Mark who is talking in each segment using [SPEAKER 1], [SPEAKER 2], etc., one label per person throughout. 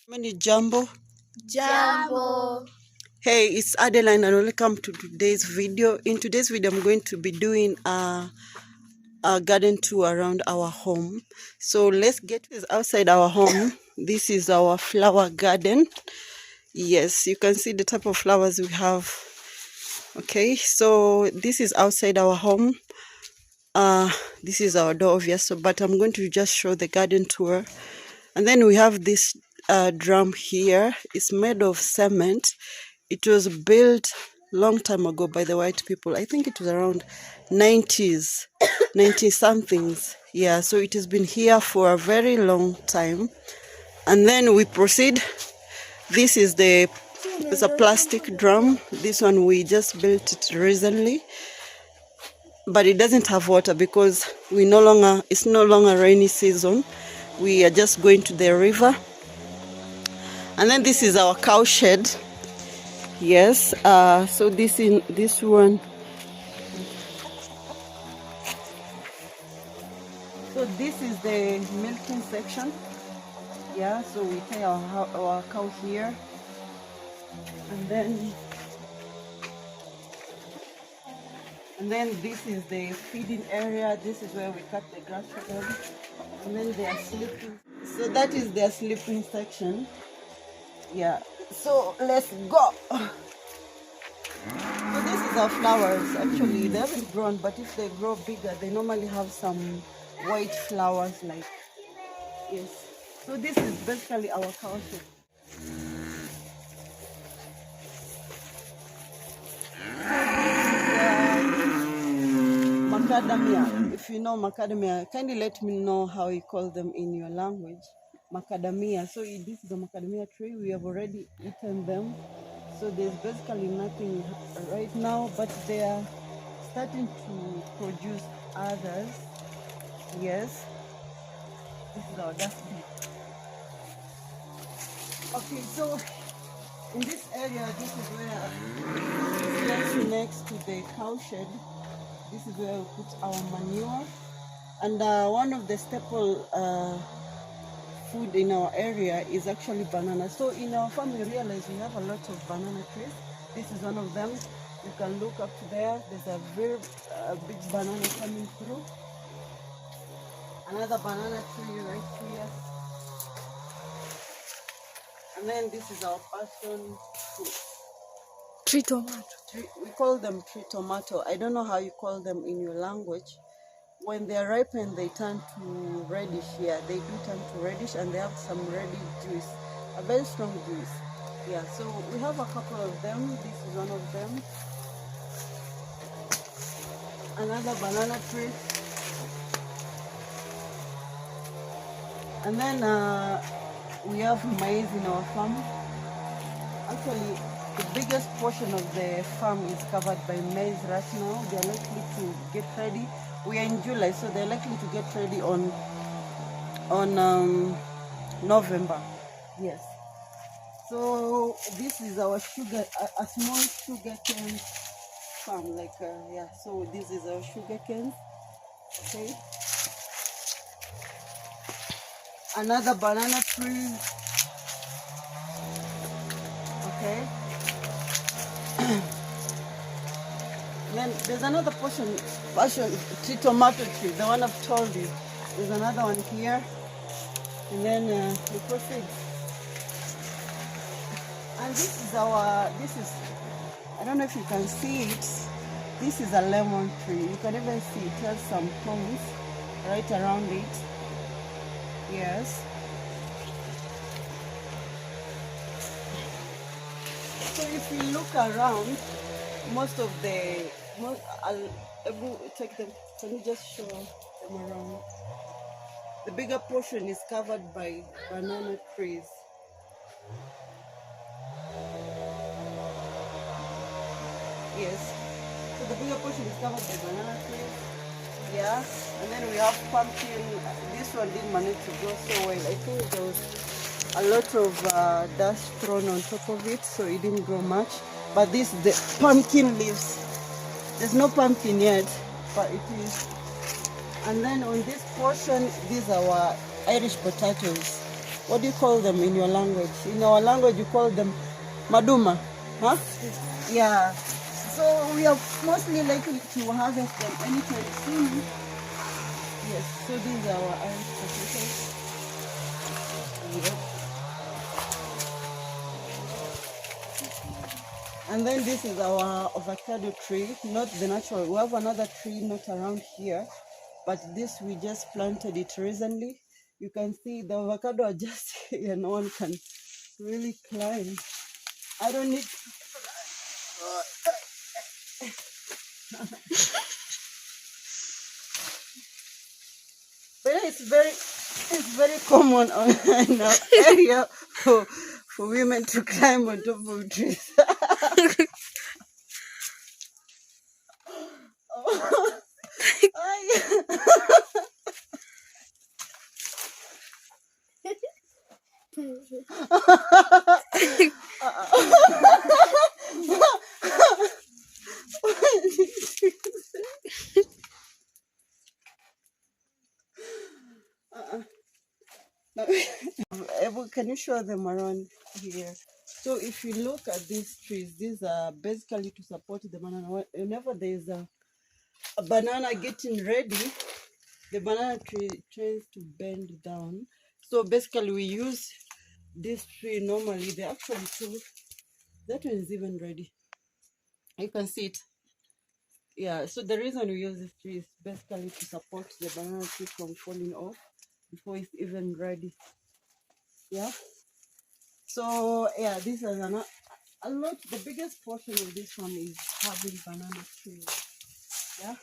[SPEAKER 1] Many Jambo.
[SPEAKER 2] Jambo.
[SPEAKER 1] Hey, it's Adeline and welcome to today's video. In today's video, I'm going to be doing a garden tour around our home. So let's get this outside our home. This is our flower garden. Yes, you can see the type of flowers we have. Okay, so this is outside our home. This is our door, obviously, but I'm going to just show the garden tour. And then we have this drum here. It's made of cement. It was built long time ago by the white people. I think it was around 90s, 90 somethings. Yeah, so it has been here for a very long time. And then we proceed. This is it's a plastic drum. This one we just built it recently. But it doesn't have water because it's no longer rainy season. We are just going to the river. And then this is our cow shed. Yes, so this one. So this is the milking section. Yeah, so we tie our cow here. And then this is the feeding area. This is where we cut the grass for them. And then they are sleeping. So that is their sleeping section. Yeah. So let's go. So this is our flowers. Actually, they haven't grown, but if they grow bigger, they normally have some white flowers like yes. So this is basically our cow shed. Macadamia. If you know macadamia, kindly let me know how you call them in your language. Macadamia. So this is a macadamia tree. We have already eaten them. So there's basically nothing right now, but they are starting to produce others. Yes. This is our dustbin. Okay, so in this area, this is where it's next to the cow shed. This is where we put our manure. And one of the staple food in our area is actually banana. So in our farm, we realize we have a lot of banana trees. This is one of them. You can look up there. There's a very big banana coming through. Another banana tree right here. And then this is our passion fruit.
[SPEAKER 2] Tree tomato.
[SPEAKER 1] We call them tree tomato. I don't know how you call them in your language. When they are ripened, they turn to reddish. Yeah, they do turn to reddish, and they have some reddish juice, a very strong juice. Yeah, so we have a couple of them. This is one of them. Another banana tree. And then we have maize in our farm. Actually, the biggest portion of the farm is covered by maize right now. They are likely to get ready. We are in July, so they're likely to get ready on November. Yes. So this is our sugar, a small sugar cane farm. Like yeah. So this is our sugar cane. Okay. Another banana tree. Okay. Then there's another passion tree, tomato tree, the one I've told you. There's another one here. And then we proceed. And this is I don't know if you can see it. This is a lemon tree. You can even see it has some thorns right around it. Yes. So if you look around, I'll take them. Can you just show them around? The bigger portion is covered by banana trees. Yes. So the bigger portion is covered by banana trees. Yeah. And then we have pumpkin. This one didn't manage to grow so well. I think there was a lot of dust thrown on top of it, so it didn't grow much. But this is the pumpkin leaves. There's no pumpkin yet, but it is. And then on this portion, these are our Irish potatoes. What do you call them in your language? In our language, you call them maduma, huh? Yeah. So we are mostly likely to harvest them anytime soon. Yes. So these are our Irish potatoes. Yep. And then this is our avocado tree, not the natural. We have another tree not around here, but this we just planted it recently. You can see the avocado are just here. No one can really climb. I don't need. But it's very common in our area for women to climb on top of trees. Ebu, can you show them around here? So if you look at these trees, these are basically to support the banana. Whenever there is a banana getting ready, the banana tree tends to bend down. So basically we use this tree normally. They actually too. That one is even ready. You can see it. Yeah, so the reason we use this tree is basically to support the banana tree from falling off before it's even ready. Yeah. So yeah, this is a lot. The biggest portion of this one is having banana trees. Yeah.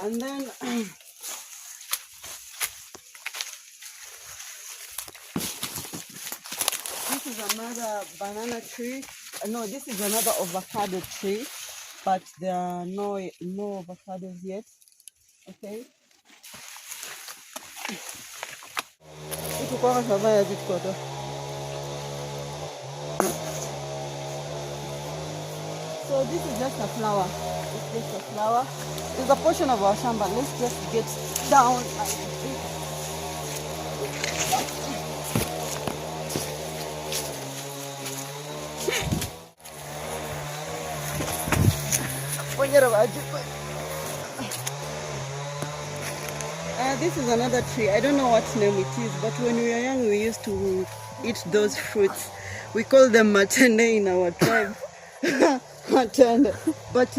[SPEAKER 1] And then this is another banana tree. No, this is another avocado tree, but there are no avocados yet. Okay. So this is just a flower. It's just a flower. There's a portion of our shamba. Let's just get down and see. This is another tree. I don't know what name it is, but when we were young, we used to eat those fruits. We call them matende in our tribe. Matende. But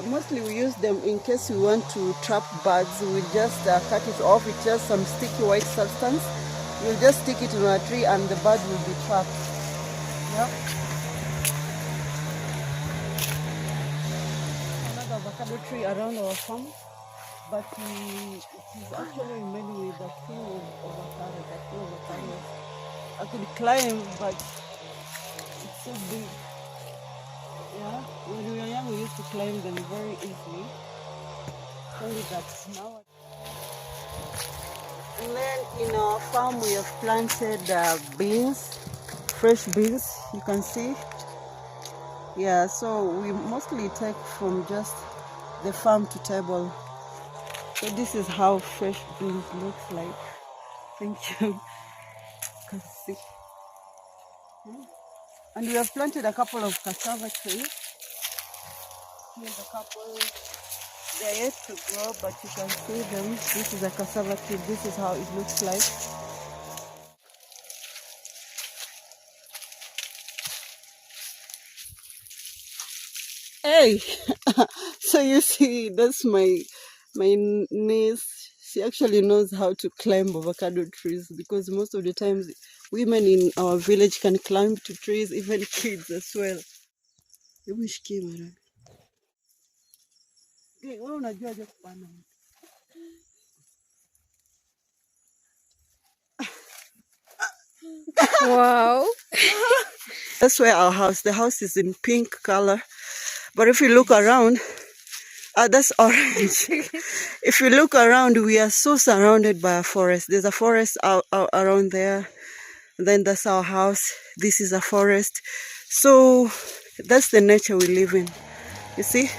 [SPEAKER 1] mostly we use them in case we want to trap birds. We just cut it off with just some sticky white substance. We'll just stick it on a tree and the bird will be trapped. Yep. Another avocado tree around our farm, but it is actually made with a few avocados. I could climb, but it's so big. Yeah, when we were young, we used to climb them very easily. Only that now. And then in our farm, we have planted beans, fresh beans. You can see. Yeah, so we mostly take from just the farm to table. So this is how fresh beans looks like. Thank you. You can see. And we have planted a couple of cassava trees. Here's a couple. They're yet to grow, but you can see them. This is a cassava tree. This is how it looks like. Hey, so you see, that's my niece. She actually knows how to climb avocado trees because most of the times women in our village can climb to trees, even kids as well.
[SPEAKER 2] Wow.
[SPEAKER 1] That's where our house. The house is in pink color, but if you look around, that's orange. If you look around, we are so surrounded by a forest. There's a forest out around there. And then that's our house. This is a forest. So that's the nature we live in. You see?